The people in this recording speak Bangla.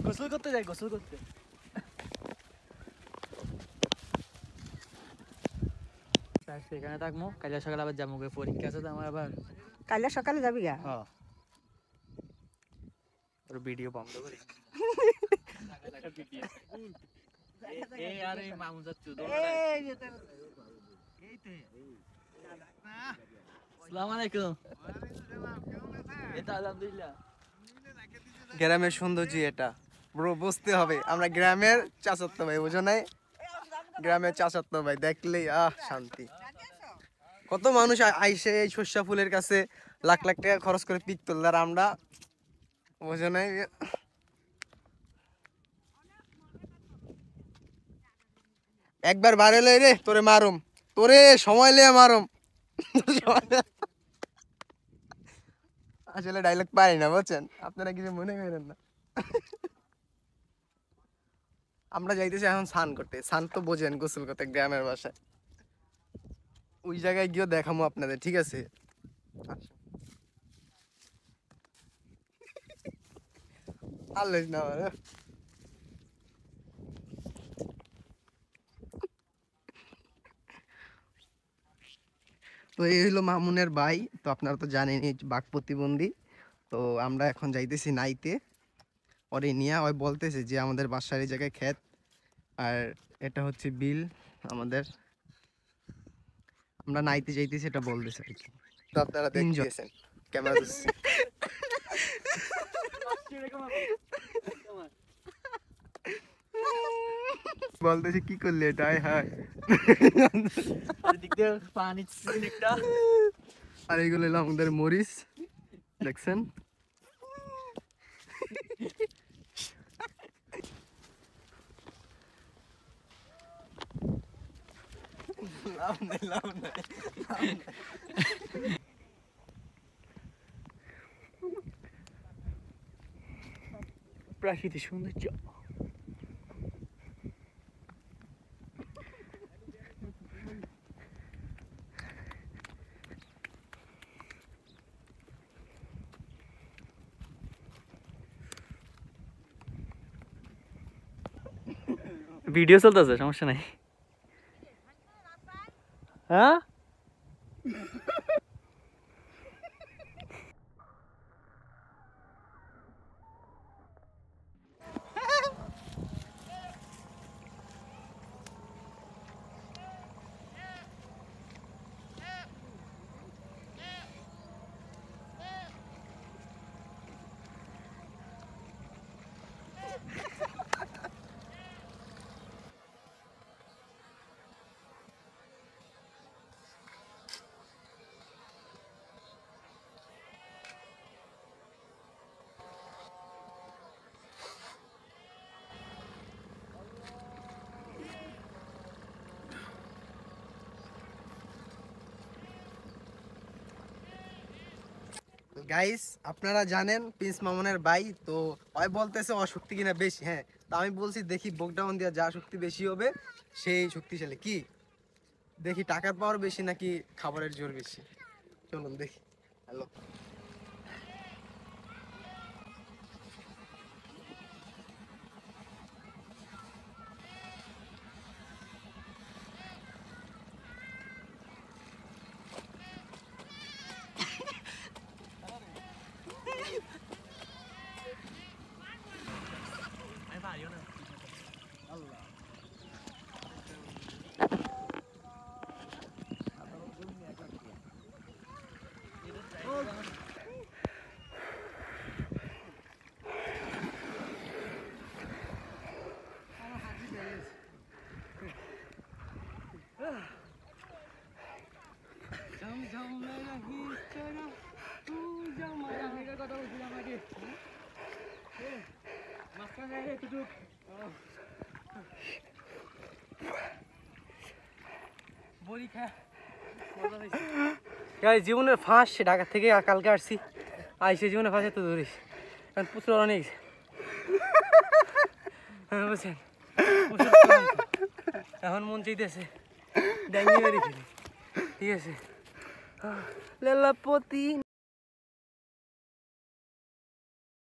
গোসল করতে যাই, গোসল করতে। সেখানে থাকবো, কাল সকালে আবার যাবো, পরীক্ষা আছে তো আমার আবার। কাল সকালে যাবি গা? হ্যাঁ, ভিডিও বন্ধ করি। গ্রামের সৌন্দর্য এটা ব্রো, বুঝতে হবে। আমরা গ্রামের চাচাতো ভাই, বুঝো নাই? গ্রামের চাচাতো ভাই দেখলেই শান্তি। কত মানুষ আইসে এই সর্ষা ফুলের কাছে লাখ লাখ টাকা খরচ করে পিক তুললে, আর আমরা, বুঝো নাই? একবার বারে লই রে, তোরে মারুম, তোরে সময় লিয়ে মারুম। আসলে ডায়লগ পারি না, বুঝছেন? আপনারা কিছু মনে করেন না। আমরা যাইতেছি এখন স্নান করতে। স্নান তো বোঝেন, গোসল করতে গ্রামের বাসায়। ওই জায়গায় গিয়ে দেখাবো আপনাদের, ঠিক আছে? আল্লাহ না। তো এই হইলো মামুনের ভাই। তো আপনারা তো জানেনই বাক প্রতিবন্ধী। তো আমরা এখন যাইতেছি নাইতে, ওরে নিয়ে। ওই বলতেছে যে আমাদের বাসার এই জায়গায় ক্ষেত, আর এটা হচ্ছে বিল আমাদের। আমরা নাইতে যাইতেছি, এটা বলতেছে আর কি। তো আপনারা দেখতেছেন ক্যামেরা দিচ্ছে। বলতেছে কি করলে এটা? হায় আর এইগুলো হলো আমাদের মরিচ, দেখছেন? প্রাকৃতিক সৌন্দর্য। ভিডিও চলতেছে, সমস্যা নাই। হ্যাঁ, গাইস, আপনারা জানেন প্রিন্স মামুনের ভাই। তো ওই বলতেছে অশক্তি কিনা বেশি। হ্যাঁ, তো আমি বলছি দেখি বকডাউন দিয়া যা শক্তি বেশি হবে সেই শক্তিশালী। কি দেখি, টাকার পাওয়ার বেশি নাকি খাবারের জোর বেশি? চলুন দেখি। হ্যালো, বড়ি খা জীবনের ফাঁস ঢাকা থেকে কালকে আসছি আইসে জীবনে ফাঁসে তো ধরিস কারণ প্রচুর অনেক বুঝছেন এখন মন চাইতেছে ড্যাঙ্গি মেরে খেলি ঠিক আছে লেলাপতি